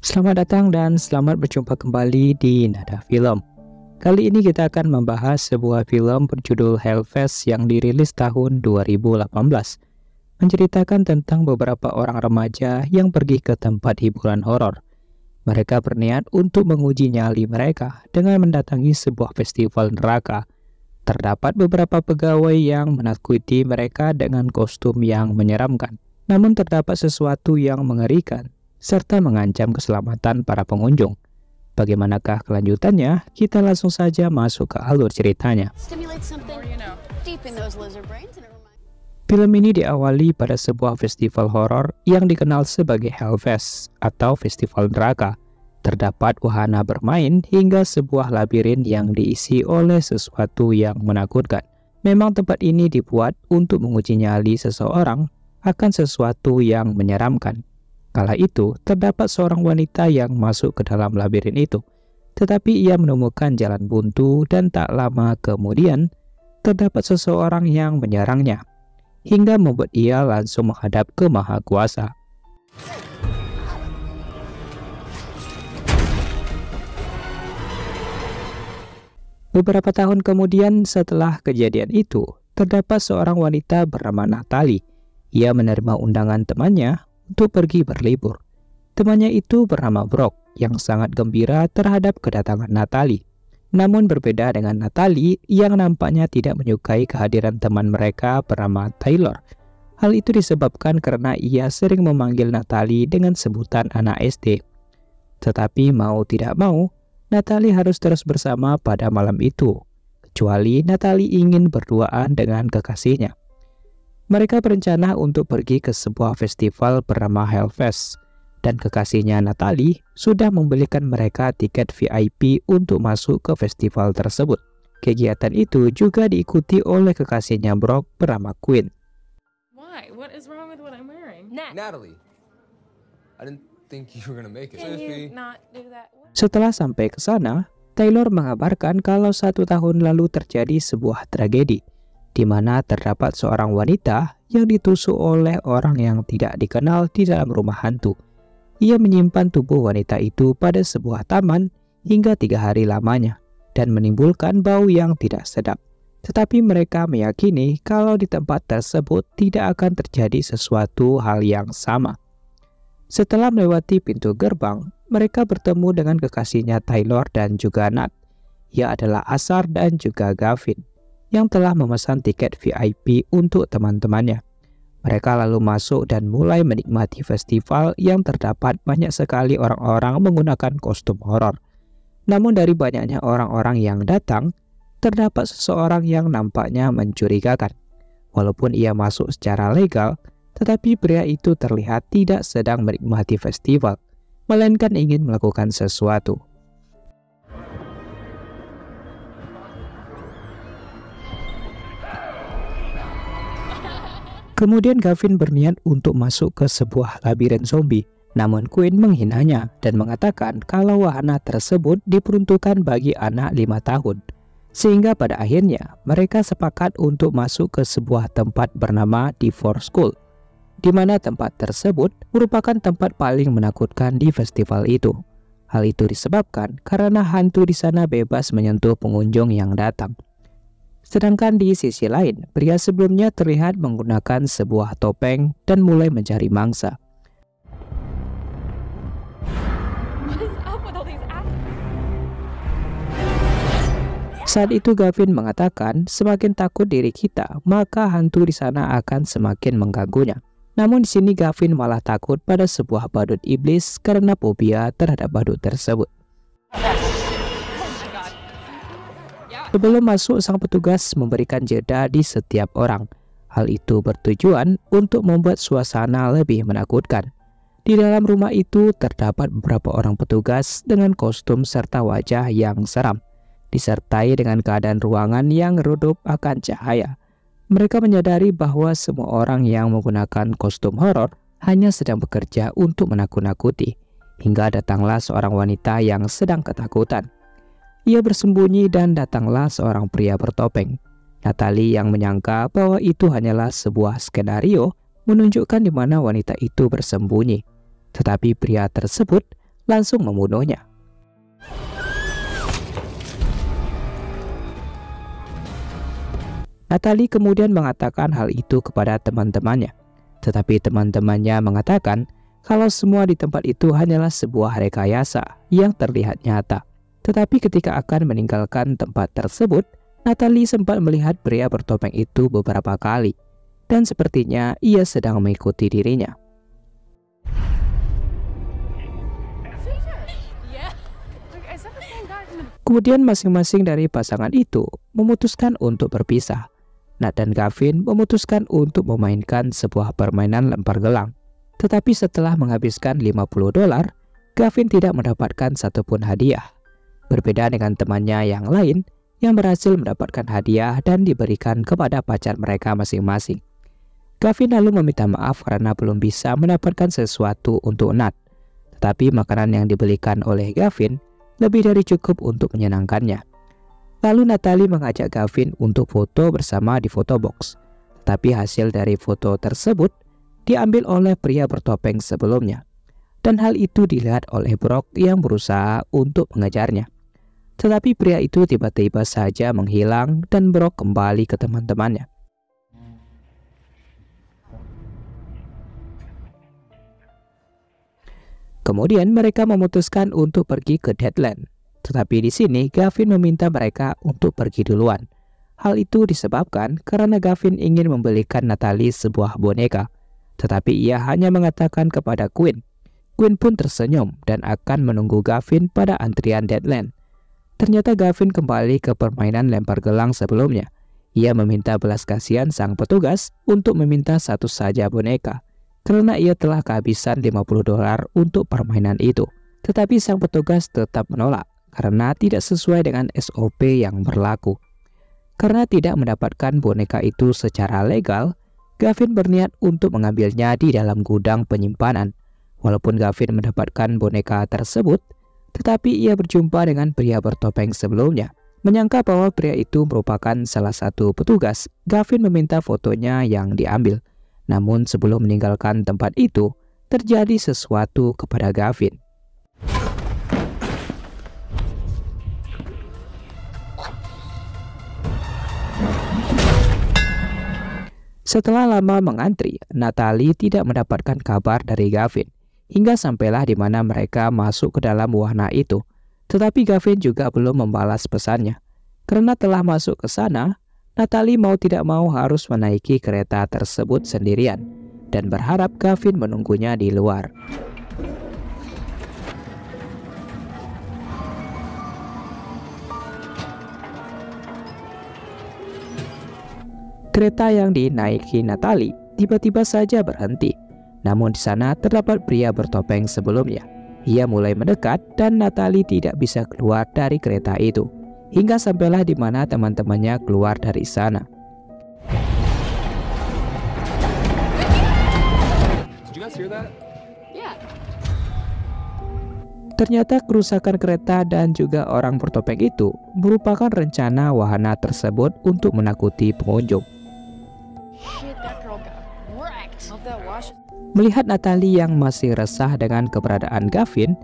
Selamat datang dan selamat berjumpa kembali di Nada Film. Kali ini kita akan membahas sebuah film berjudul Hellfest yang dirilis tahun 2018. Menceritakan tentang beberapa orang remaja yang pergi ke tempat hiburan horor. Mereka berniat untuk menguji nyali mereka dengan mendatangi sebuah festival neraka. Terdapat beberapa pegawai yang menakuti mereka dengan kostum yang menyeramkan. Namun terdapat sesuatu yang mengerikan serta mengancam keselamatan para pengunjung. Bagaimanakah kelanjutannya? Kita langsung saja masuk ke alur ceritanya. Film ini diawali pada sebuah festival horor yang dikenal sebagai Hellfest atau Festival Neraka. Terdapat wahana bermain hingga sebuah labirin yang diisi oleh sesuatu yang menakutkan. Memang tempat ini dibuat untuk menguji nyali seseorang akan sesuatu yang menyeramkan. Kala itu, terdapat seorang wanita yang masuk ke dalam labirin itu. Tetapi ia menemukan jalan buntu dan tak lama kemudian, terdapat seseorang yang menyerangnya, hingga membuat ia langsung menghadap ke Maha Kuasa. Beberapa tahun kemudian setelah kejadian itu, terdapat seorang wanita bernama Natalie. Ia menerima undangan temannya untuk pergi berlibur. Temannya itu bernama Brock yang sangat gembira terhadap kedatangan Natalie. Namun berbeda dengan Natalie yang nampaknya tidak menyukai kehadiran teman mereka bernama Taylor. Hal itu disebabkan karena ia sering memanggil Natalie dengan sebutan anak SD. Tetapi mau tidak mau, Natalie harus terus bersama pada malam itu, kecuali Natalie ingin berduaan dengan kekasihnya. Mereka berencana untuk pergi ke sebuah festival bernama Hellfest, dan kekasihnya Natalie sudah membelikan mereka tiket VIP untuk masuk ke festival tersebut. Kegiatan itu juga diikuti oleh kekasihnya Brock bernama Quinn. Why? What is wrong with what I'm wearing? Natalie, I didn't think you were gonna make it. Can you not do that? Setelah sampai ke sana, Taylor mengabarkan kalau 1 tahun lalu terjadi sebuah tragedi, di mana terdapat seorang wanita yang ditusuk oleh orang yang tidak dikenal di dalam rumah hantu. Ia menyimpan tubuh wanita itu pada sebuah taman hingga 3 hari lamanya dan menimbulkan bau yang tidak sedap. Tetapi mereka meyakini kalau di tempat tersebut tidak akan terjadi sesuatu hal yang sama. Setelah melewati pintu gerbang, mereka bertemu dengan kekasihnya Taylor dan juga Nat. Ia adalah Asar dan juga Gavin yang telah memesan tiket VIP untuk teman-temannya. Mereka lalu masuk dan mulai menikmati festival yang terdapat banyak sekali orang-orang menggunakan kostum horor. Namun dari banyaknya orang-orang yang datang, terdapat seseorang yang nampaknya mencurigakan. Walaupun ia masuk secara legal, tetapi pria itu terlihat tidak sedang menikmati festival, melainkan ingin melakukan sesuatu. Kemudian Gavin berniat untuk masuk ke sebuah labirin zombie. Namun Quinn menghinanya dan mengatakan kalau wahana tersebut diperuntukkan bagi anak 5 tahun. Sehingga pada akhirnya mereka sepakat untuk masuk ke sebuah tempat bernama D4 School, di mana tempat tersebut merupakan tempat paling menakutkan di festival itu. Hal itu disebabkan karena hantu di sana bebas menyentuh pengunjung yang datang. Sedangkan di sisi lain, pria sebelumnya terlihat menggunakan sebuah topeng dan mulai mencari mangsa. Saat itu Gavin mengatakan, semakin takut diri kita, maka hantu di sana akan semakin mengganggunya. Namun di sini Gavin malah takut pada sebuah badut iblis karena fobia terhadap badut tersebut. Sebelum masuk, sang petugas memberikan jeda di setiap orang. Hal itu bertujuan untuk membuat suasana lebih menakutkan. Di dalam rumah itu terdapat beberapa orang petugas dengan kostum serta wajah yang seram, disertai dengan keadaan ruangan yang redup akan cahaya. Mereka menyadari bahwa semua orang yang menggunakan kostum horor hanya sedang bekerja untuk menakut-nakuti, hingga datanglah seorang wanita yang sedang ketakutan. Ia bersembunyi dan datanglah seorang pria bertopeng. Natalie yang menyangka bahwa itu hanyalah sebuah skenario menunjukkan di mana wanita itu bersembunyi. Tetapi pria tersebut langsung membunuhnya. Natalie kemudian mengatakan hal itu kepada teman-temannya. Tetapi teman-temannya mengatakan kalau semua di tempat itu hanyalah sebuah rekayasa yang terlihat nyata. Tetapi ketika akan meninggalkan tempat tersebut, Natalie sempat melihat pria bertopeng itu beberapa kali. Dan sepertinya ia sedang mengikuti dirinya. Kemudian masing-masing dari pasangan itu memutuskan untuk berpisah. Nat dan Gavin memutuskan untuk memainkan sebuah permainan lempar gelang. Tetapi setelah menghabiskan $50, Gavin tidak mendapatkan satupun hadiah. Berbeda dengan temannya yang lain yang berhasil mendapatkan hadiah dan diberikan kepada pacar mereka masing-masing. Gavin lalu meminta maaf karena belum bisa mendapatkan sesuatu untuk Nat. Tetapi makanan yang dibelikan oleh Gavin lebih dari cukup untuk menyenangkannya. Lalu Natalie mengajak Gavin untuk foto bersama di fotobox. Tapi hasil dari foto tersebut diambil oleh pria bertopeng sebelumnya. Dan hal itu dilihat oleh Brock yang berusaha untuk mengejarnya. Tetapi pria itu tiba-tiba saja menghilang dan Brock kembali ke teman-temannya. Kemudian mereka memutuskan untuk pergi ke Deadland. Tetapi di sini Gavin meminta mereka untuk pergi duluan. Hal itu disebabkan karena Gavin ingin membelikan Natalie sebuah boneka. Tetapi ia hanya mengatakan kepada Quinn. Quinn pun tersenyum dan akan menunggu Gavin pada antrian Deadland. Ternyata Gavin kembali ke permainan lempar gelang sebelumnya. Ia meminta belas kasihan sang petugas untuk meminta satu saja boneka. Karena ia telah kehabisan $50 untuk permainan itu. Tetapi sang petugas tetap menolak karena tidak sesuai dengan SOP yang berlaku. Karena tidak mendapatkan boneka itu secara legal, Gavin berniat untuk mengambilnya di dalam gudang penyimpanan. Walaupun Gavin mendapatkan boneka tersebut, tetapi ia berjumpa dengan pria bertopeng sebelumnya. Menyangka bahwa pria itu merupakan salah satu petugas, Gavin meminta fotonya yang diambil. Namun sebelum meninggalkan tempat itu, terjadi sesuatu kepada Gavin. Setelah lama mengantri, Natalie tidak mendapatkan kabar dari Gavin, hingga sampailah di mana mereka masuk ke dalam wahana itu. Tetapi Gavin juga belum membalas pesannya. Karena telah masuk ke sana, Natalie mau tidak mau harus menaiki kereta tersebut sendirian dan berharap Gavin menunggunya di luar. Kereta yang dinaiki Natalie tiba-tiba saja berhenti. Namun di sana terdapat pria bertopeng sebelumnya. Ia mulai mendekat dan Natalie tidak bisa keluar dari kereta itu. Hingga sampailah di mana teman-temannya keluar dari sana. Did you guys hear that? Yeah. Ternyata kerusakan kereta dan juga orang bertopeng itu merupakan rencana wahana tersebut untuk menakuti pengunjung. Shit, that girl got wrecked. Hope that wash. Melihat Natalie yang masih resah dengan keberadaan Gavin,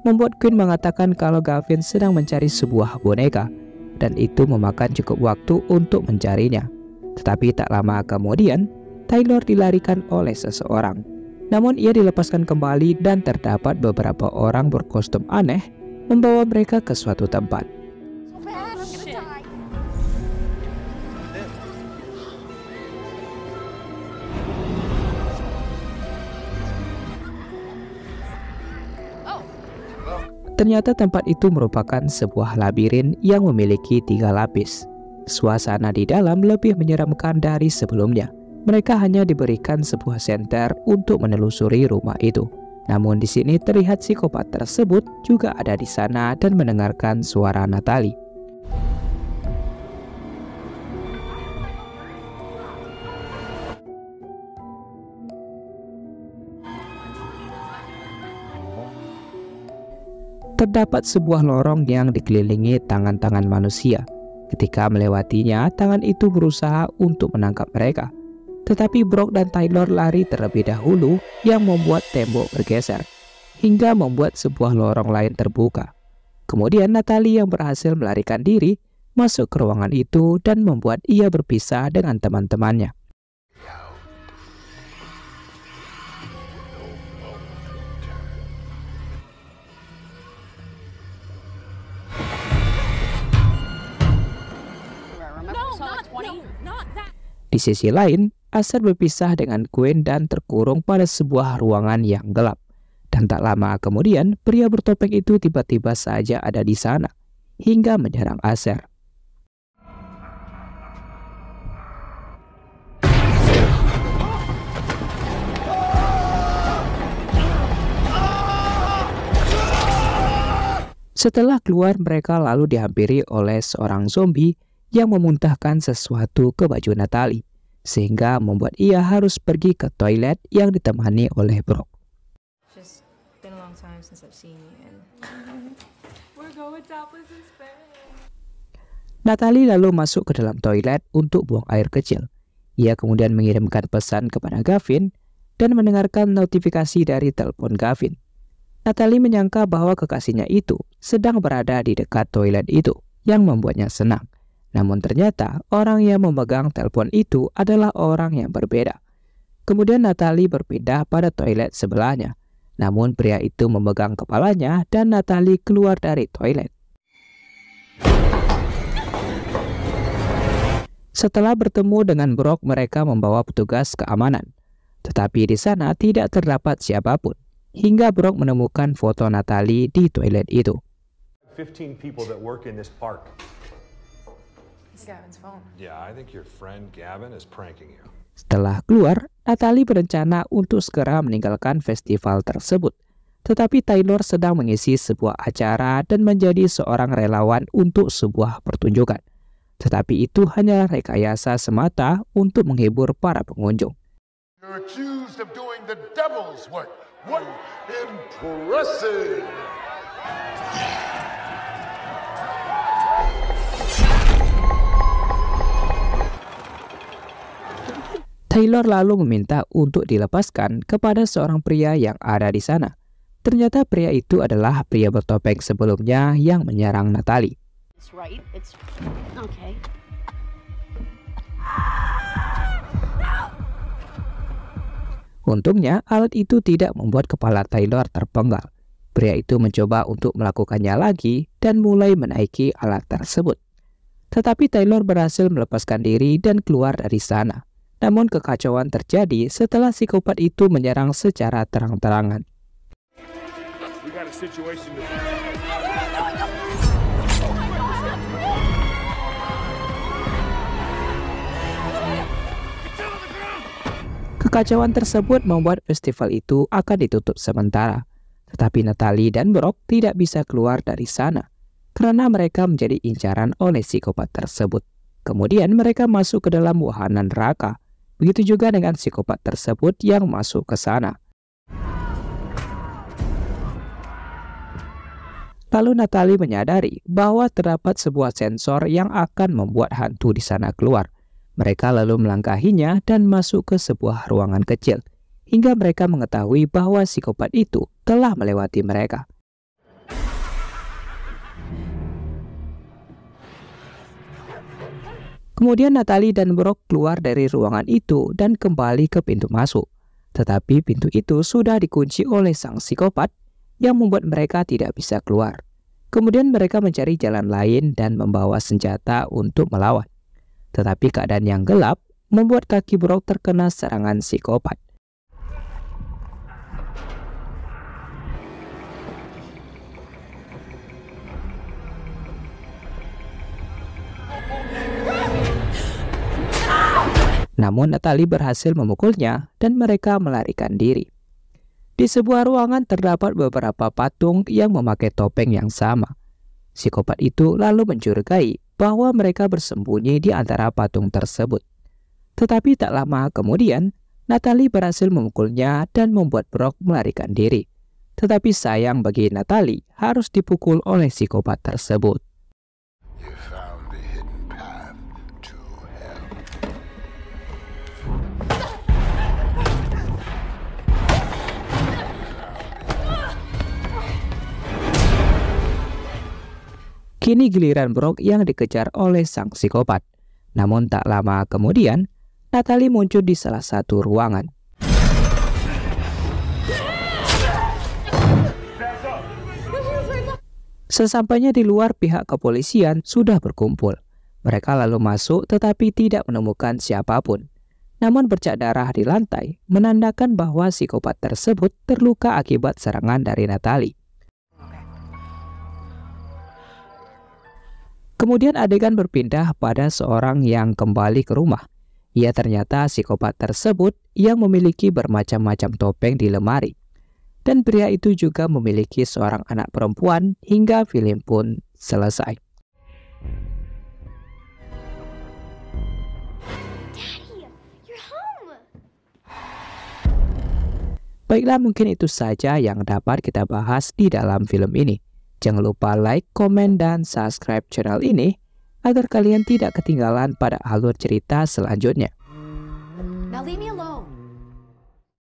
membuat Quinn mengatakan kalau Gavin sedang mencari sebuah boneka, dan itu memakan cukup waktu untuk mencarinya. Tetapi tak lama kemudian, Taylor dilarikan oleh seseorang. Namun ia dilepaskan kembali dan terdapat beberapa orang berkostum aneh membawa mereka ke suatu tempat. Ternyata tempat itu merupakan sebuah labirin yang memiliki 3 lapis. Suasana di dalam lebih menyeramkan dari sebelumnya. Mereka hanya diberikan sebuah senter untuk menelusuri rumah itu. Namun di sini terlihat psikopat tersebut juga ada di sana dan mendengarkan suara Natalie. Terdapat sebuah lorong yang dikelilingi tangan-tangan manusia. Ketika melewatinya, tangan itu berusaha untuk menangkap mereka. Tetapi Brock dan Taylor lari terlebih dahulu yang membuat tembok bergeser. hingga membuat sebuah lorong lain terbuka. Kemudian Natalie yang berhasil melarikan diri masuk ke ruangan itu dan membuat ia berpisah dengan teman-temannya. Di sisi lain, Acer berpisah dengan Gwen dan terkurung pada sebuah ruangan yang gelap. Dan tak lama kemudian, pria bertopeng itu tiba-tiba saja ada di sana, hingga menyerang Acer. Setelah keluar, mereka lalu dihampiri oleh seorang zombie yang memuntahkan sesuatu ke baju Natalie, sehingga membuat ia harus pergi ke toilet yang ditemani oleh Brock. Natalie lalu masuk ke dalam toilet untuk buang air kecil. Ia kemudian mengirimkan pesan kepada Gavin dan mendengarkan notifikasi dari telepon Gavin. Natalie menyangka bahwa kekasihnya itu sedang berada di dekat toilet itu, yang membuatnya senang. Namun ternyata orang yang memegang telepon itu adalah orang yang berbeda. Kemudian Natalie berpindah pada toilet sebelahnya. Namun pria itu memegang kepalanya dan Natalie keluar dari toilet. Setelah bertemu dengan Brock, mereka membawa petugas keamanan. Tetapi di sana tidak terdapat siapapun, hingga Brock menemukan foto Natalie di toilet itu. 15 people that work in this park. It's Gavin's phone. Yeah, I think your friend Gavin is pranking you. Setelah keluar, Natalie berencana untuk segera meninggalkan festival tersebut. Tetapi Taylor sedang mengisi sebuah acara dan menjadi seorang relawan untuk sebuah pertunjukan. Tetapi itu hanyalah rekayasa semata untuk menghibur para pengunjung. You're accused of doing the devil's work. What impressive! Taylor lalu meminta untuk dilepaskan kepada seorang pria yang ada di sana. Ternyata pria itu adalah pria bertopeng sebelumnya yang menyerang Natalie. It's right. It's okay. Untungnya, alat itu tidak membuat kepala Taylor terpenggal. Pria itu mencoba untuk melakukannya lagi dan mulai menaiki alat tersebut. Tetapi Taylor berhasil melepaskan diri dan keluar dari sana. Namun kekacauan terjadi setelah psikopat itu menyerang secara terang-terangan. Kekacauan tersebut membuat festival itu akan ditutup sementara. Tetapi Natalie dan Brock tidak bisa keluar dari sana karena mereka menjadi incaran oleh psikopat tersebut. Kemudian mereka masuk ke dalam wahana neraka. Begitu juga dengan psikopat tersebut yang masuk ke sana. Lalu Natalie menyadari bahwa terdapat sebuah sensor yang akan membuat hantu di sana keluar. Mereka lalu melangkahinya dan masuk ke sebuah ruangan kecil, hingga mereka mengetahui bahwa psikopat itu telah melewati mereka. Kemudian Natalie dan Brock keluar dari ruangan itu dan kembali ke pintu masuk. Tetapi pintu itu sudah dikunci oleh sang psikopat yang membuat mereka tidak bisa keluar. Kemudian mereka mencari jalan lain dan membawa senjata untuk melawan. Tetapi keadaan yang gelap membuat kaki Brock terkena serangan psikopat. Namun Natalie berhasil memukulnya dan mereka melarikan diri. Di sebuah ruangan terdapat beberapa patung yang memakai topeng yang sama. Psikopat itu lalu mencurigai bahwa mereka bersembunyi di antara patung tersebut. Tetapi tak lama kemudian, Natalie berhasil memukulnya dan membuat Brock melarikan diri. Tetapi sayang bagi Natalie harus dipukul oleh psikopat tersebut. Kini giliran Brock yang dikejar oleh sang psikopat. Namun tak lama kemudian, Natalie muncul di salah satu ruangan. Sesampainya di luar, pihak kepolisian sudah berkumpul. Mereka lalu masuk tetapi tidak menemukan siapapun. Namun bercak darah di lantai menandakan bahwa psikopat tersebut terluka akibat serangan dari Natalie. Kemudian adegan berpindah pada seorang yang kembali ke rumah. Ia ternyata psikopat tersebut yang memiliki bermacam-macam topeng di lemari. Dan pria itu juga memiliki seorang anak perempuan hingga film pun selesai. Daddy, you're home. Baiklah, mungkin itu saja yang dapat kita bahas di dalam film ini. Jangan lupa like, komen, dan subscribe channel ini agar kalian tidak ketinggalan pada alur cerita selanjutnya. Now leave me